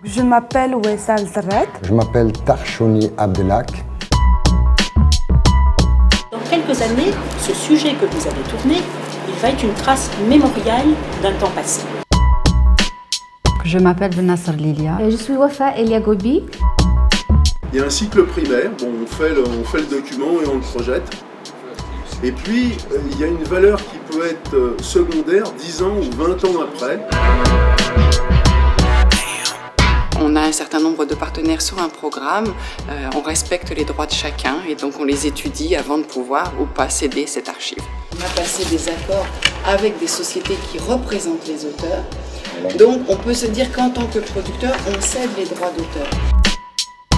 Je m'appelle Wessal Zerret. Je m'appelle Tarchouni Abdelak. Dans quelques années, ce sujet que vous avez tourné, il va être une trace mémoriale d'un temps passé. Je m'appelle Benasser Lilia. Je suis Wafa Eliagobi. Il y a un cycle primaire, bon, on fait le document et on le projette. Et puis, il y a une valeur qui peut être secondaire 10 ans ou 20 ans après. On a un certain nombre de partenaires sur un programme, on respecte les droits de chacun et donc on les étudie avant de pouvoir ou pas céder cette archive. On a passé des accords avec des sociétés qui représentent les auteurs. Donc on peut se dire qu'en tant que producteur, on cède les droits d'auteur.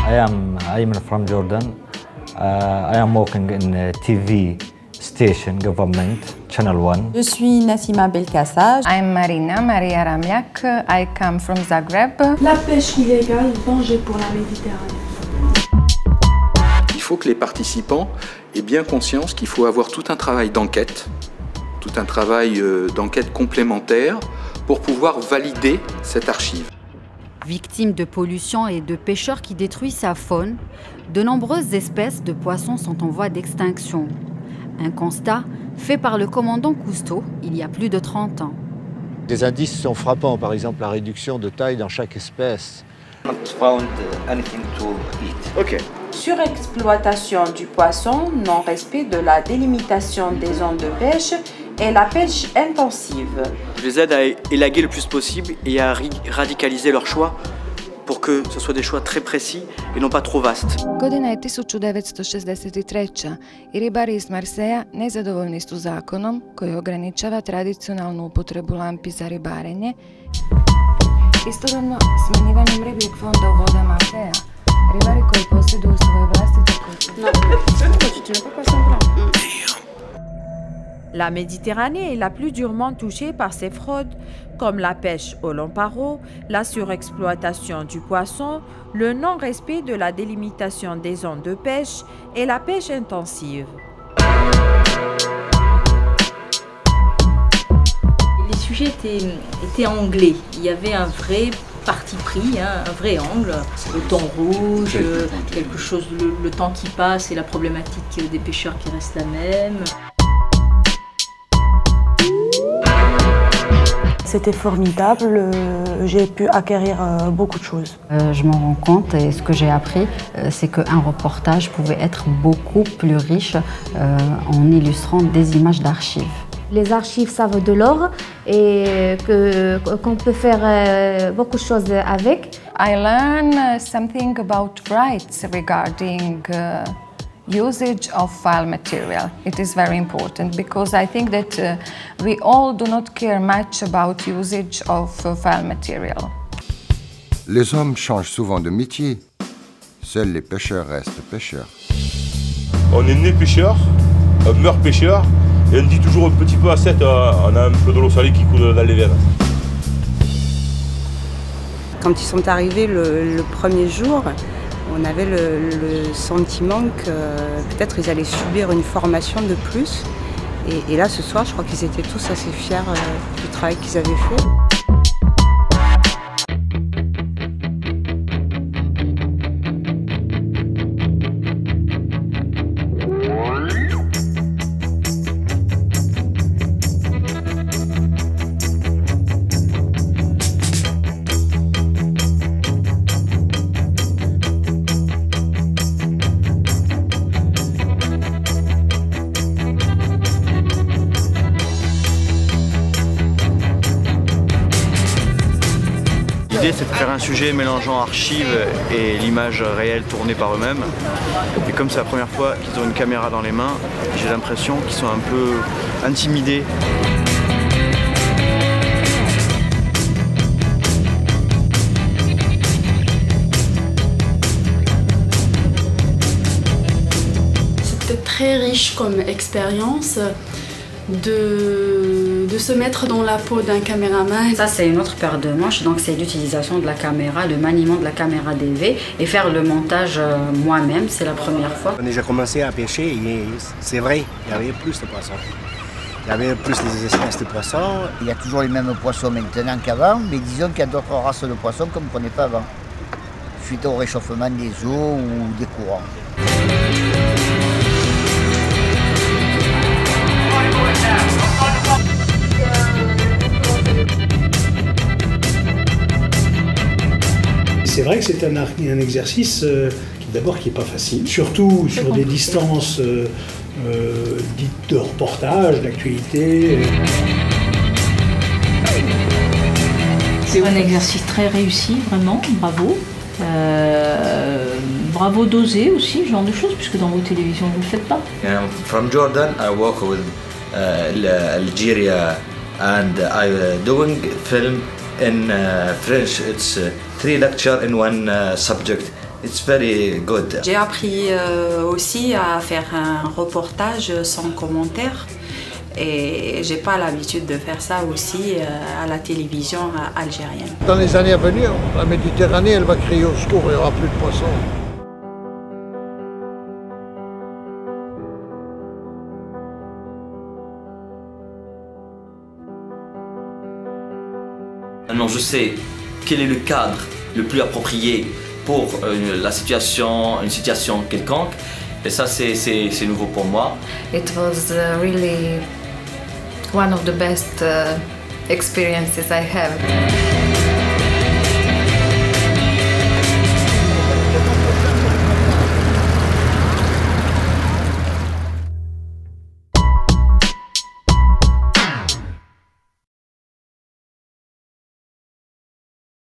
I am Ayman from Jordan. I am working in TV station government channel 1. Je suis Nassima Belkassa. I'm Maria Ramyak. I come from Zagreb. La pêche illégale, danger pour la Méditerranée. Il faut que les participants aient bien conscience qu'il faut avoir tout un travail d'enquête complémentaire pour pouvoir valider cette archive. Victimes de pollution et de pêcheurs qui détruisent sa faune, de nombreuses espèces de poissons sont en voie d'extinction. Un constat fait par le commandant Cousteau il y a plus de 30 ans. Des indices sont frappants, par exemple la réduction de taille dans chaque espèce. Surexploitation du poisson, non-respect de la délimitation des zones de pêche et la pêche intensive. Je les aide à élaguer le plus possible et à radicaliser leurs choix pour que ce soit des choix très précis et non pas trop vastes. Godina je 1963 i ribari iz Marseja nezadovoljni su zakonom koji ograničava tradicionalnu upotrebu lampi za ribarenje. Istodobno smanjivanjem ribljeg fonda u vodama Altea, ribari koji posjeduju svoje vlastite kuće. La Méditerranée est la plus durement touchée par ces fraudes, comme la pêche au lamparo, la surexploitation du poisson, le non-respect de la délimitation des zones de pêche et la pêche intensive. Les sujets étaient anglais. Il y avait un vrai parti pris, un vrai angle. Le temps rouge, quelque chose, le temps qui passe et la problématique des pêcheurs qui reste la même. C'était formidable, j'ai pu acquérir beaucoup de choses. Je m'en rends compte et ce que j'ai appris, c'est qu'un reportage pouvait être beaucoup plus riche en illustrant des images d'archives. Les archives savent de l'or et qu'on peut faire beaucoup de choses avec. I learn something about rights regarding usage of file material. It is very important because I think that we all do not care much about usage of file material. Les hommes changent souvent de métier. Seuls les pêcheurs restent pêcheurs. On est né pêcheur, on meurt pêcheur, et on dit toujours un petit peu à 7, on a un peu de l'eau salée qui coule dans les veines. Quand ils sont arrivés le premier jour, on avait le sentiment que peut-être ils allaient subir une formation de plus. Et là, ce soir, je crois qu'ils étaient tous assez fiers du travail qu'ils avaient fait. L'idée, c'est de faire un sujet mélangeant archives et l'image réelle tournée par eux-mêmes. Et comme c'est la première fois qu'ils ont une caméra dans les mains, j'ai l'impression qu'ils sont un peu intimidés. C'était très riche comme expérience de se mettre dans la peau d'un caméraman. Ça, c'est une autre paire de manches, donc c'est l'utilisation de la caméra, le maniement de la caméra DV et faire le montage moi-même, c'est la première fois. Quand j'ai commencé à pêcher, c'est vrai, il y avait plus de poissons. Il y avait plus des espèces de poissons. Il y a toujours les mêmes poissons maintenant qu'avant, mais disons qu'il y a d'autres races de poissons qu'on ne connaît pas avant, suite au réchauffement des eaux ou des courants. C'est vrai que c'est un exercice qui n'est pas facile, surtout sur des distances dites de reportage, d'actualité. C'est un exercice très réussi, vraiment, bravo. Bravo d'oser aussi, ce genre de choses, puisque dans vos télévisions, vous ne le faites pas. I'm from Jordan, I work with Algeria and I doing film in French. It's 3 lectures in one subject. It's very good. J'ai appris aussi à faire un reportage sans commentaire et j'ai pas l'habitude de faire ça aussi à la télévision algérienne. Dans les années à venir, la Méditerranée, elle va crier au secours, il n'y aura plus de poissons. Maintenant, je sais quel est le cadre le plus approprié pour une situation quelconque. Et ça, c'est nouveau pour moi. It was really one of the best experiences I have.